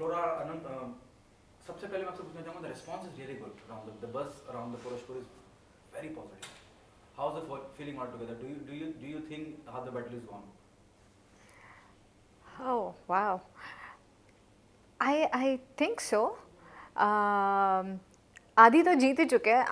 Flora अनंत, सबसे पहले मैं आपसे पूछना चाहूँगा, the response is really good around the buzz around the Purashpur is very positive. How's the feeling altogether? Do you think how the battle is gone? Oh wow, I think so. आदि तो जीत ही चुके हैं.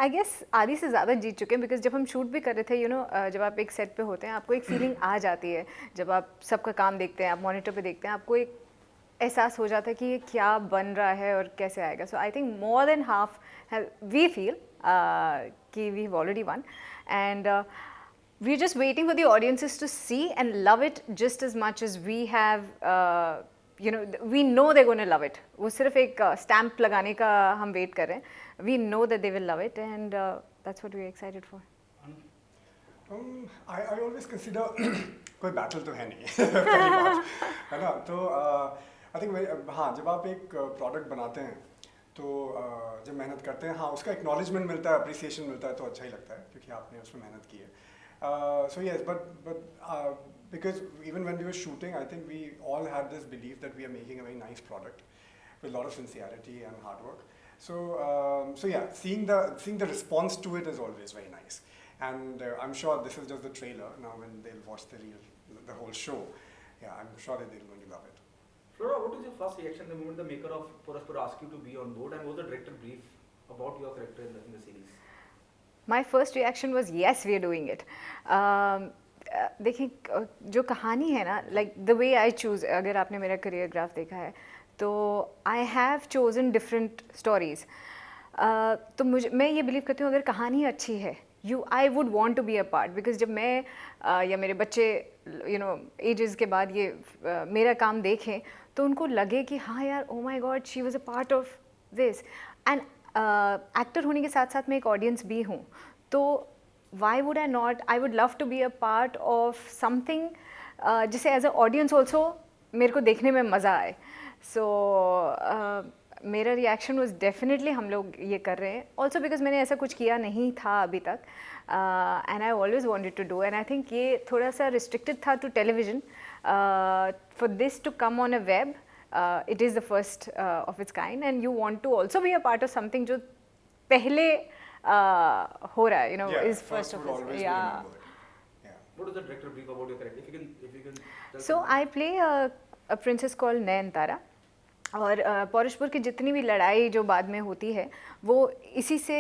I guess आदि से ज़्यादा जीत चुके हैं, because जब हम शूट भी कर रहे थे, जब आप एक सेट पे होते हैं आपको एक फीलिंग आ जाती है. जब आप सबका काम देखते हैं, आप मॉनिटर पे देखते हैं, आपको एक एहसास हो जाता है कि ये क्या बन रहा है और कैसे आएगा. So I think more than half we feel कि we have already won, and we're just waiting for the audiences to see and love it just as much as we have. We know they're going to love it. वो सिर्फ एक stamp लगाने का हम wait कर रहे हैं. We know that they will love it, and that's what we're excited for. I always consider कोई battle तो है नहीं पहली बात, है ना. तो I think हाँ, जब आप एक product बनाते हैं तो जब मेहनत करते हैं, हाँ उसका acknowledgement मिलता है, appreciation मिलता है, तो अच्छा ही लगता है क्योंकि आपने उसमें मेहनत की है. So yes, but because even when we were shooting, I think we all had this belief that we are making a very nice product with a lot of sincerity and hard work. So yeah, seeing the response to it is always very nice. And I'm sure this is just the trailer. Now when they'll watch the whole show, yeah, I'm sure that they're going to love it. Flora, what was your first reaction the moment the maker of Purashpur asked you to be on board, and what was the director brief about your character in the series? My first reaction was yes, we are doing it. देखिए जो कहानी है ना, like the way I choose, अगर आपने मेरा career graph देखा है तो I have chosen different stories. तो मैं ये believe करती हूँ अगर कहानी अच्छी है, I would want to be a part, because जब मैं या मेरे बच्चे ages के बाद ये मेरा काम देखें तो उनको लगे कि हाँ यार, oh my God, she was a part of this. And actor होने के साथ साथ मैं एक ऑडियंस भी हूँ, तो why would I not, I would love to be a part of something जिसे एज अ ऑडियंस ऑल्सो मेरे को देखने में मज़ा आए. सो मेरा रिएक्शन वॉज डेफिनेटली हम लोग ये कर रहे हैं, ऑल्सो बिकॉज मैंने ऐसा कुछ किया नहीं था अभी तक, and I always wanted to do, and I think ये थोड़ा सा रिस्ट्रिक्टेड था to television. For this to come on a web, it is the first of its kind, and you want to also be a part of something जो पहले हो रहा है, yeah, is first of its. Yeah. What is the director brief about your character? If you can tell So I play a princess called Nayanthara, और पौरुषपुर की जितनी भी लड़ाई जो बाद में होती है वो इसी से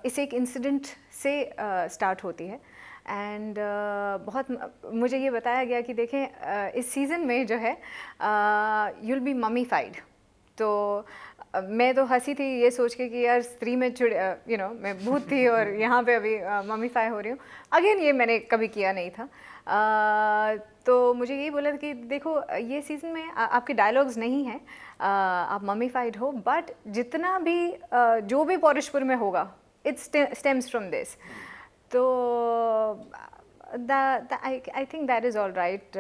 इस एक इंसिडेंट से स्टार्ट होती है. एंड बहुत मुझे ये बताया गया कि देखें इस सीज़न में जो है you'll be mummified. तो मैं तो हंसी थी ये सोच के कि यार स्त्री में मैं भूत थी और यहाँ पे अभी मम्मीफाई हो रही हूँ. अगेन ये मैंने कभी किया नहीं था. तो मुझे यही बोला था कि देखो ये सीज़न में आपके डायलॉग्स नहीं हैं, आप मम्मीफाइड हो, बट जितना भी जो भी पौरुषपुर में होगा इट स्टेम्स फ्रॉम दिस. तो I think that is all right.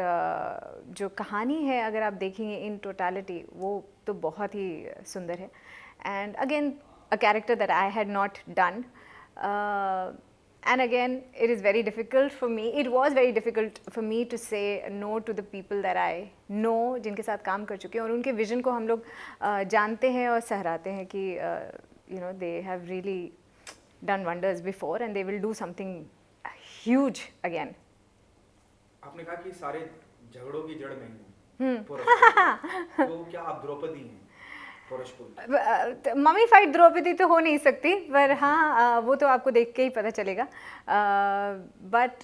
जो कहानी है अगर आप देखेंगे इन टोटलिटी वो तो बहुत ही सुंदर है. And again a character that I had not done, and again it is very difficult for me, it was very difficult for me to say no to the people that I know, जिनके साथ काम कर चुके हैं और उनके vision को हम लोग जानते हैं और सहराते हैं कि they have really done wonders before and they will do something huge again. आपने कहा कि सारे झगड़ों की जड़ में हूँ, तो क्या आप द्रौपदी हैं? मम्मी फाइट द्रौपदी तो हो नहीं सकती, पर हाँ वो तो आपको देख के ही पता चलेगा. बट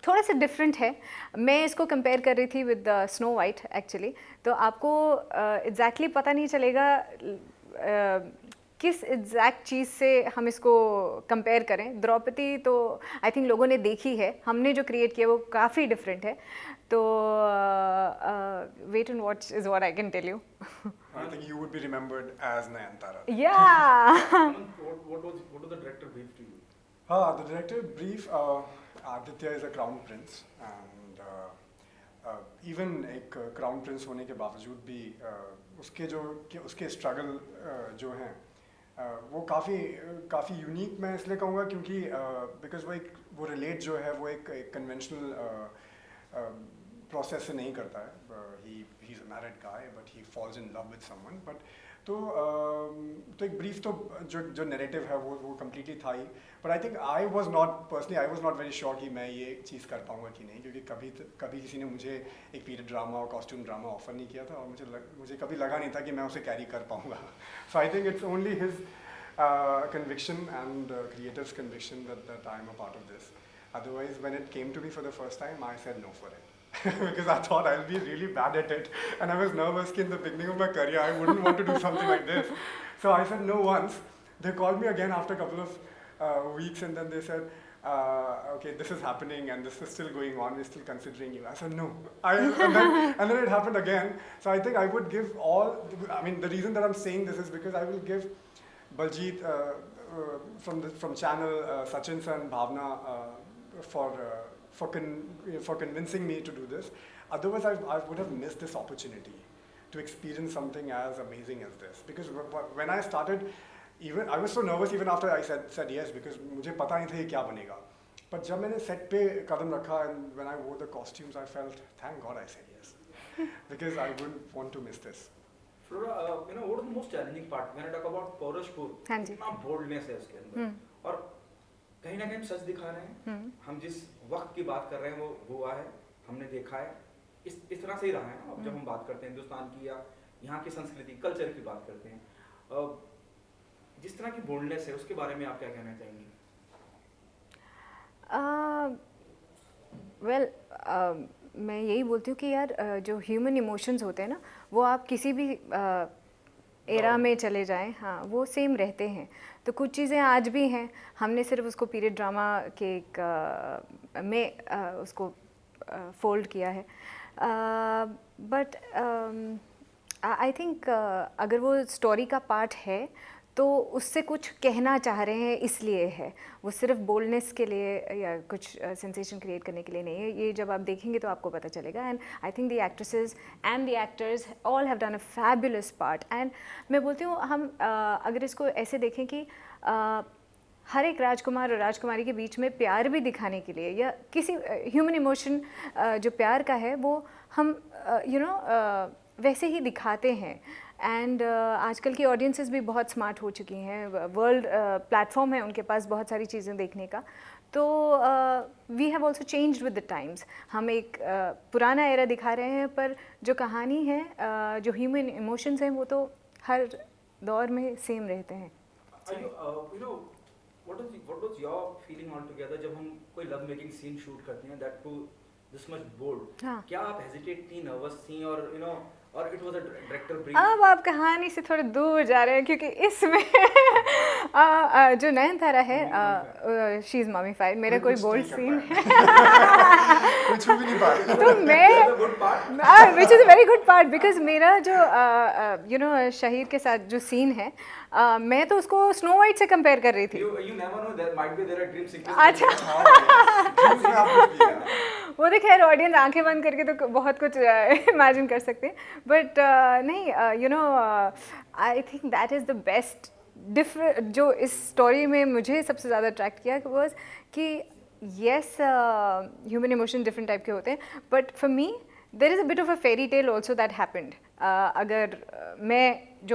थोड़ा सा डिफरेंट है. मैं इसको कंपेयर कर रही थी विद स्नो वाइट एक्चुअली, तो आपको एग्जैक्टली पता नहीं चलेगा किस एग्जैक्ट चीज़ से हम इसको कंपेयर करें. द्रौपदी तो आई थिंक लोगों ने देखी है, हमने जो क्रिएट किया वो काफ़ी डिफरेंट है. तो wait and watch is what I can tell you. I think you would be remembered as Nayanthara. Yeah. What was the director brief to you? The director brief, Aditya is a crown prince, and even एक crown prince होने के बावजूद भी उसके struggle जो हैं वो काफ़ी यूनिक मैं इसलिए कहूँगा क्योंकि बिकॉज वो relate जो है वो एक conventional प्रोसेस से नहीं करता है, he is a married guy but he falls in love with someone, but तो एक ब्रीफ तो जो नैरेटिव है वो कम्प्लीटली था ही, but I think I was not very sure कि मैं ये चीज़ कर पाऊँगा कि नहीं, क्योंकि कभी किसी ने मुझे एक पीरियड ड्रामा और कॉस्ट्यूम ड्रामा ऑफर नहीं किया था, और मुझे कभी लगा नहीं था कि मैं उसे कैरी कर पाऊँगा. So I think it's only his conviction and creator's conviction that I am a part of this. Otherwise, when it came to me for the first time, I said no for it. Because I thought I'll be really bad at it. And I was nervous in the beginning of my career, I wouldn't want to do something like this. So I said no once. They called me again after a couple of weeks, and then they said, okay, this is happening and this is still going on, we're still considering you. I said no. And then it happened again. So I think I would give the reason that I'm saying this is because I will give Baljeet from channel, Sachin sir and Bhavna for convincing me to do this. Otherwise, I would have missed this opportunity to experience something as amazing as this. Because when I started, even I was so nervous even after I said yes, because मुझे पता नहीं था ये क्या बनेगा. But जब मैंने set पे कदम रखा and when I wore the costumes, I felt, thank God I said yes, because I wouldn't want to miss this. Flora, what is the most challenging part when I talk about Porospur? हाँ जी. कितना boldness है उसके अंदर, और कहीं ना कहीं हम सच दिखा रहे हैं. हम जिस वक्त की बात कर रहे हैं वो हुआ है, हमने देखा है, इस तरह से ही रहा है ना. अब जब हम बात करते हैं हिंदुस्तान की या यहाँ की संस्कृति कल्चर की बात करते हैं, जिस तरह की बोल्डनेस है उसके बारे में आप क्या कहना चाहेंगी? मैं यही बोलती हूँ कि यार जो ह्यूमन इमोशंस होते हैं ना, वो आप किसी भी एरा में चले जाएं, हाँ वो सेम रहते हैं. तो कुछ चीज़ें आज भी हैं, हमने सिर्फ उसको पीरियड ड्रामा के में उसको फोल्ड किया है. बट आई थिंक अगर वो स्टोरी का पार्ट है तो उससे कुछ कहना चाह रहे हैं, इसलिए है. वो सिर्फ बोल्डनेस के लिए या कुछ सेंसेशन क्रिएट करने के लिए नहीं है. ये जब आप देखेंगे तो आपको पता चलेगा. And I think the actresses and the actors all have done a fabulous part. And मैं बोलती हूँ हम अगर इसको ऐसे देखें कि हर एक राजकुमार और राजकुमारी के बीच में प्यार भी दिखाने के लिए या किसी ह्यूमन इमोशन जो प्यार का है वो हम वैसे ही दिखाते हैं. एंड आजकल की ऑडियंसेस भी बहुत स्मार्ट हो चुकी हैं, वर्ल्ड प्लेटफॉर्म है उनके पास बहुत सारी चीज़ें देखने का. तो we have also changed with the times. हम एक पुराना एरा दिखा रहे हैं, पर जो कहानी है, जो ह्यूमन इमोशंस हैं, वो तो हर दौर में सेम रहते हैं. What was your feeling altogether जब हम कोई लव मेकिंग सीन शूट करते हैं, that too this much bold? हाँ. क्या आप हेजिटेट थी, नर्वस थी, और it was a director brief? अब आप कहानी से थोड़े दूर जा रहे हैं, क्योंकि इसमें जो नयनतारा है, शी इज मम्मीफाइड. मेरा कोई बोल्ड सीन है तो मैं which is a very good part, because मेरा जो शहीर के साथ जो सीन है, मैं तो उसको स्नो वाइट से कंपेयर कर रही थी. You never know, there might be there are dream sequences. अच्छा. वो तो खैर ऑडियंस आंखें बंद करके तो बहुत कुछ इमेजिन कर सकते हैं. बट नहीं, आई think that is the best जो इस स्टोरी में मुझे सबसे ज़्यादा अट्रैक्ट किया वॉज कि yes, human emotion different type के होते हैं, but for me there is a bit of a fairy tale also that happened. अगर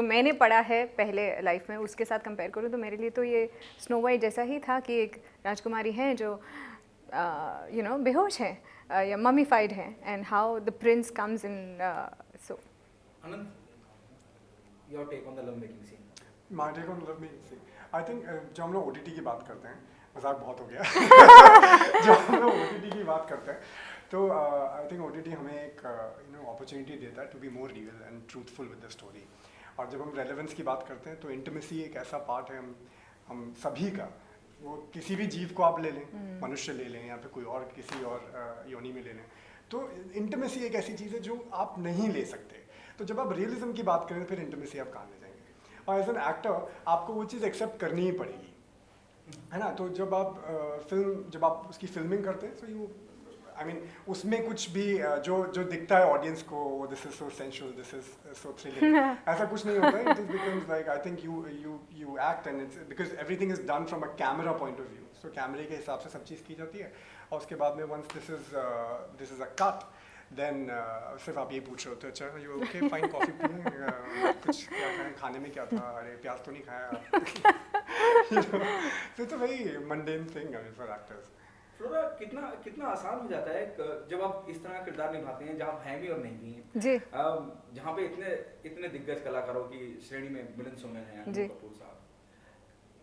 मैंने पढ़ा है पहले लाइफ में उसके साथ कंपेयर करूँ तो मेरे लिए तो ये स्नो वाइट जैसा ही था कि एक राजकुमारी हैं जो बेहोश हैं या मम्मीफाइड हैं, and how the Prince comes in. So Anand, your take on the love making scene? My take on love making scene, I think जब हम लोग OTT की बात करते हैं, मजाक बहुत हो गया जब हम लोग OTT की बात करते हैं तो आई थिंक OTT हमें एक अपॉर्चुनिटी देता है to be more real and truthful with the story. और जब हम रेलेवेंस की बात करते हैं तो इंटीमेसी एक ऐसा पार्ट है हम सभी का. वो किसी भी जीव को आप ले लें, मनुष्य ले लें या फिर कोई और किसी और योनि में ले लें, तो इंटीमेसी एक ऐसी चीज़ है जो आप नहीं ले सकते. तो जब आप रियलिज्म की बात करें फिर इंटीमेसी आप कहाँ ले जाएंगे. और एज एन एक्टर आपको वो चीज़ एक्सेप्ट करनी ही पड़ेगी, है ना. तो जब आप उसकी फिल्मिंग करते हैं, सो उसमें कुछ भी जो दिखता है ऑडियंस को, this is so sensual, this is so thrilling, ऐसा कुछ नहीं होता है. It becomes like, I think you act and it's because everything is done from a camera point of view. So कैमरे के हिसाब से सब चीज़ की जाती है, और उसके बाद में once this is a cut, then सिर्फ आप ये पूछ रहे होते, अच्छा यू ओके फाइन, कॉफ़ी पिए, कुछ क्या खाएं, खाने में क्या था, अरे प्याज तो नहीं खाया तो it's a very mundane thing for actors. Flora, कितना कितना आसान हो जाता है जब आप इस तरह का किरदार निभाते हैं जहाँ आप हैं भी और नहीं भी हैं जी। जहाँ पे इतने इतने दिग्गज कलाकारों की श्रेणी में मिलन सुमन है, जी। अनिल कपूर साहब,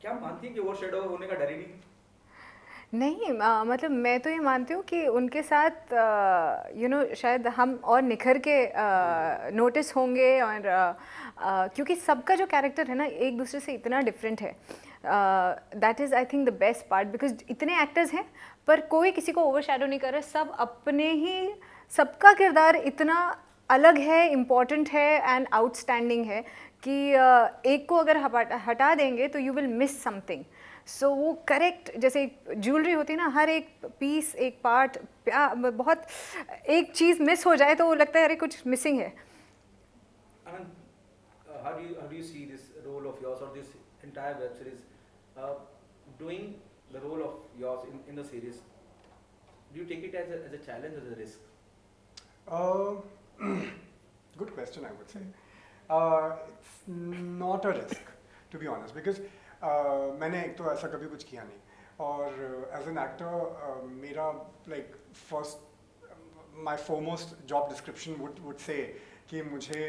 क्या मानती हैं कि ओवर शेडो होने का डर ही नहीं? नहीं, मतलब मैं तो ये मानती हूँ कि उनके साथ शायद हम और निखर के नोटिस होंगे, और क्योंकि सबका जो कैरेक्टर है ना एक दूसरे से इतना डिफरेंट है। That is I think the best part, because इतने एक्टर्स हैं पर कोई किसी को ओवरशैडो नहीं कर रहा, सब अपने ही, सबका किरदार इतना अलग है, इम्पॉर्टेंट है एंड आउटस्टैंडिंग है कि एक को अगर हटा देंगे तो यू विल मिस समथिंग। सो वो करेक्ट, जैसे ज्वेलरी होती है ना, हर एक पीस, एक पार्ट, बहुत एक चीज़ मिस हो जाए तो वो लगता है अरे कुछ मिसिंग है। Anand, how do you see this role of yours, or this entire web series, doing the role of yours in the series? Do you take it as a challenge, as a risk? Good question, I would say. It's not a risk, to be honest, because मैंने एक तो ऐसा कभी कुछ किया नहीं, और as an actor मेरा like first my foremost job description would say कि मुझे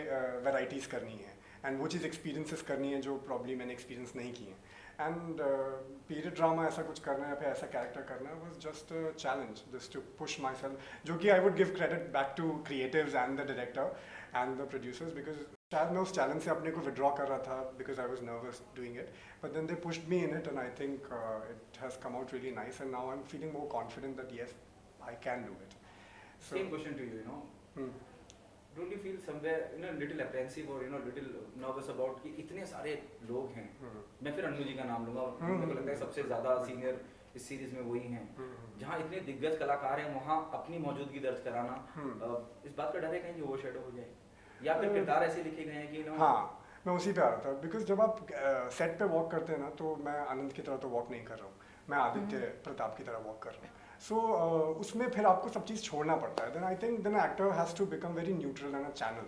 वैराइटीज़ करनी है, एंड वो चीज़ एक्सपीरियंसेस करनी है जो प्रॉब्ली मैंने एक्सपीरियंस नहीं किए, एंड पीरियड ड्रामा ऐसा कुछ करना है या फिर ऐसा कैरेक्टर करना है was just a challenge, just to push myself, जो कि I would give credit back to creatives and the director and the producers, because शायद मैं उस चैलेंज से अपने को विड्रॉ कर रहा था because I was nervous doing it, but then they pushed me in it and I think it has come out really nice, and now I am feeling more confident that yes I can do it. Same question to you, you know. Don't you feel somewhere, you know, little apprehensive or, you know, little nervous about कि इतने सारे लोग हैं? मैं फिर अन्नू जी का नाम लूँगा, मेरे को लगता है सबसे ज़्यादा सीनियर इस सीरीज में वही हैं, जहाँ इतने दिग्गज कलाकार हैं वहाँ अपनी मौजूदगी दर्ज कराना, इस बात का डर है कहीं कि ओवरशैडो हो जाए, या फिर किरदार ऐसे लिखे गए हैं कि ना? हाँ, मैं उसी पे आ रहा था, बिकॉज जब आप सेट पे वॉक करते हैं ना, तो मैं आनंद की तरह तो वॉक नहीं कर रहा हूँ, मैं आदित्य प्रताप की तरह वॉक कर रहा हूँ। सो उसमें फिर आपको सब चीज़ छोड़ना पड़ता है। Then I think then actor has to become very neutral and a channel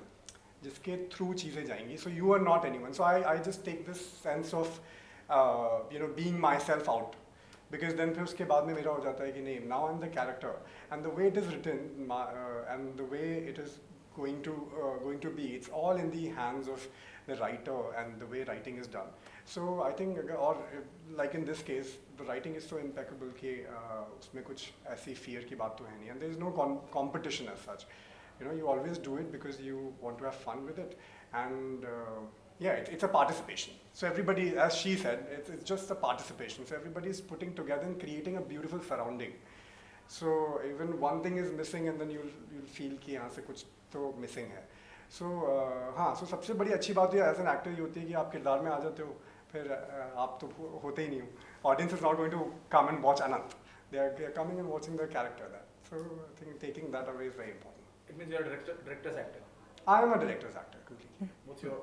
जिसके थ्रू चीज़ें जाएंगी। So you are not anyone, so I just take this sense of being myself out, because then फिर उसके बाद में मेरा हो जाता है कि नहीं, now I am the character and the way it is written and the way it is going to be, it's all in the hands of the writer and the way writing is done. So I think, or like in this case, the writing is so impeccable कि उसमें कुछ ऐसी fear की बात तो है नहीं, and there is no competition as such. You know, you always do it because you want to have fun with it, and yeah, it's a participation. So everybody, as she said, it's just a participation. So everybody is putting together and creating a beautiful surrounding. So even one thing is missing, and then you'll feel कि यहाँ से कुछ तो missing है। सो हाँ, सो सबसे बड़ी अच्छी बात ये एज एन एक्टर ये होती है कि आप किरदार में आ जाते हो, फिर आप तो होते ही नहीं हो। Audience is not going to come and watch Anant, they are coming and watching the character that. So I think taking that away is very important. It means you are a director's actor. I am a director's actor completely. What's your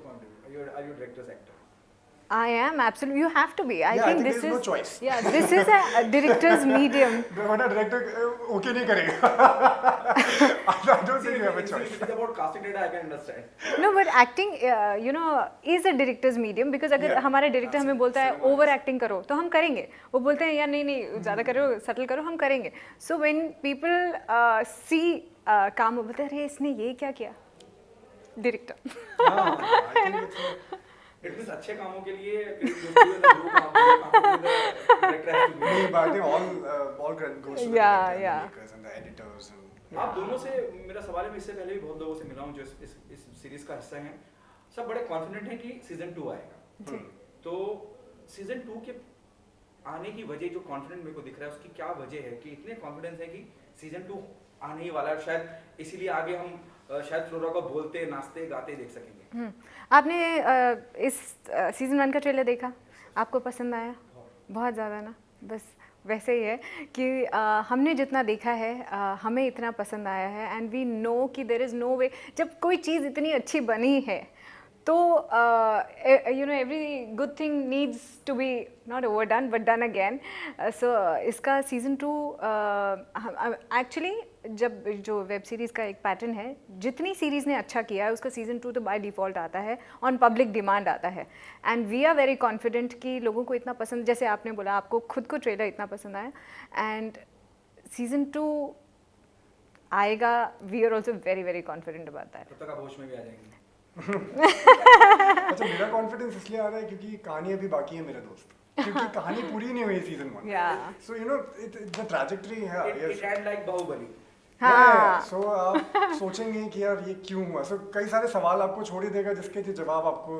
point of view? Are you a director's actor? I am absolutely. You have to be. I Yeah, think I think this there is is no choice. Yeah, this is a director's medium. वरना director okay नहीं करेगा। I don't think you have a choice. If it's about casting data, I can understand. No, but acting, is a director's medium, because अगर हमारा director हमें बोलता है over acting करो तो हम करेंगे, वो बोलते हैं यार नहीं ज़्यादा करो, सटल करो, हम करेंगे। सो व्हेन पीपल सी काम, वो बोलते हैं अरे इसने ये क्या किया, director. I think it's It means अच्छे कामों के लिए नहीं, but I think all credit goes to the Yeah, director and yeah. the makers and the editors and आप दोनों से मेरा सवाल है, मैं इससे पहले भी बहुत लोगों से मिला हूँ जो इस सीरीज का हिस्सा हैं, सब बड़े कॉन्फिडेंट हैं कि सीजन 2 आएगा। तो सीजन 2 के आने की वजह, जो कॉन्फिडेंट मेरे को दिख रहा है, उसकी क्या वजह है कि इतने कॉन्फिडेंस है कि सीजन 2 आने ही वाला है? शायद इसीलिए आगे हम शायद फ्लोरा को बोलते, नाचते, गाते देख सकेंगे। आपने इस सीजन 1 का ट्रेलर देखा, आपको पसंद आया? बहुत ज़्यादा ना, बस वैसे ही है कि हमने जितना देखा है हमें इतना पसंद आया है, एंड वी नो कि देयर इज़ नो वे, जब कोई चीज़ इतनी अच्छी बनी है तो you know every good thing needs to be not overdone but done again. So इसका season 2 actually जब जो वेब सीरीज़ का एक पैटर्न है, जितनी सीरीज़ ने अच्छा किया है उसका सीज़न 2 तो बाय डिफ़ॉल्ट आता है, ऑन पब्लिक डिमांड आता है. And we are very confident कि लोगों को इतना पसंद, जैसे आपने बोला आपको खुद को ट्रेलर इतना पसंद आया, एंड सीज़न 2 आएगा. We are also very very confident about that. तब तक आप होश में भी आ जाएंगे. अच्छा, मेरा कॉन्फिडेंस इसलिए आ रहा है क्योंकि कहानी अभी बाकी है मेरे दोस्त, क्योंकि कहानी पूरी नहीं हुई season 1. So you know the trajectory है. It end like Baahubali. हाँ. सो आप सोचेंगे कि यार ये क्यों हुआ. सो कई सारे सवाल आपको छोड़ ही देगा जिसके जवाब आपको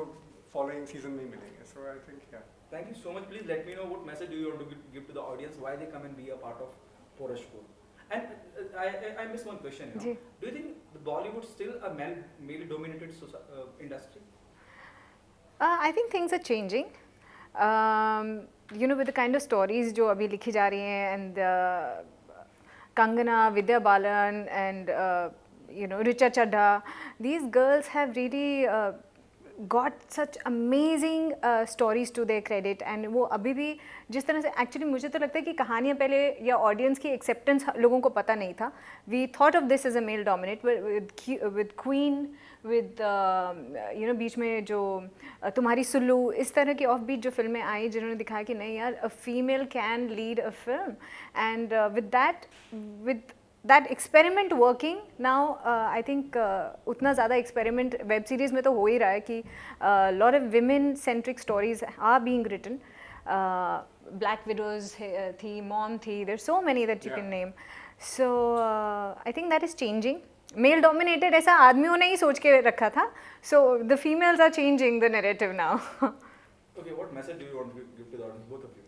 फॉलोइंग सीजन में ही मिलेंगे. सो आई थिंक या. Thank you so much. Please let me know what message do you want to give to the audience, why they come and be a part of Porashpur. And I missed one question. You know. Do you think the Bollywood still a male-dominated industry? I think things are changing. You know, with the kind of stories जो अभी लिखी जा रही हैं, and Kangana, Vidya Balan, and you know Richa Chadha, these girls have really got such amazing stories to their credit. And वो अभी भी जिस तरह से actually मुझे तो लगता है कि कहानियाँ पहले या audience की acceptance लोगों को पता नहीं था. We thought of this as a male dominant with Queen, with you know बीच में जो तुम्हारी सुल्लू, इस तरह की ऑफ बीट जो फिल्में आई जिन्होंने दिखाया कि नहीं यार, a female can lead a film. And with that experiment working now, I think उतना ज़्यादा experiment web series में तो हो ही रहा है कि lot of women centric stories are being written. Black Widows थी, Mom थी, there's so many that you can name. So I think that is changing. Male dominated ऐसा आदमियों ने ही सोच के रखा था. So the females are changing the narrative now. Okay, what message do you want to give to the audience, both of you?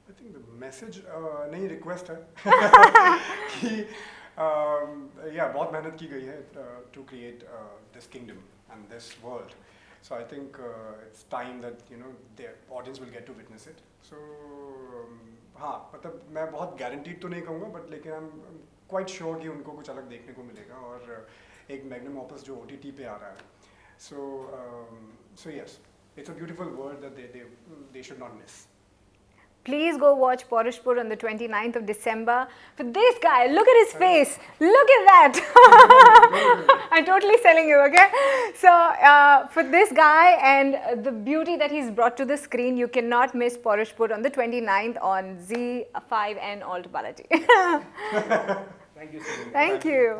I think the message नहीं request है कि yeah बहुत मेहनत की गई है to create this kingdom and this world. So I think it's time that you know the audience will get to witness it. So हाँ, मतलब मैं बहुत guaranteed तो नहीं कहूँगा, but लेकिन I'm quite sure कि उनको कुछ अलग देखने को मिलेगा और एक magnum opus जो OTT पे आ रहा है. So yes, it's a beautiful word that they should not miss. Please go watch Porashpur on the 29th of December. For this guy, look at his face. Look at that. I'm totally selling you, okay? So for this guy and the beauty that he's brought to the screen, you cannot miss Porashpur on the 29th on Z5 and Alt Balaji. Thank you so much. Thank you.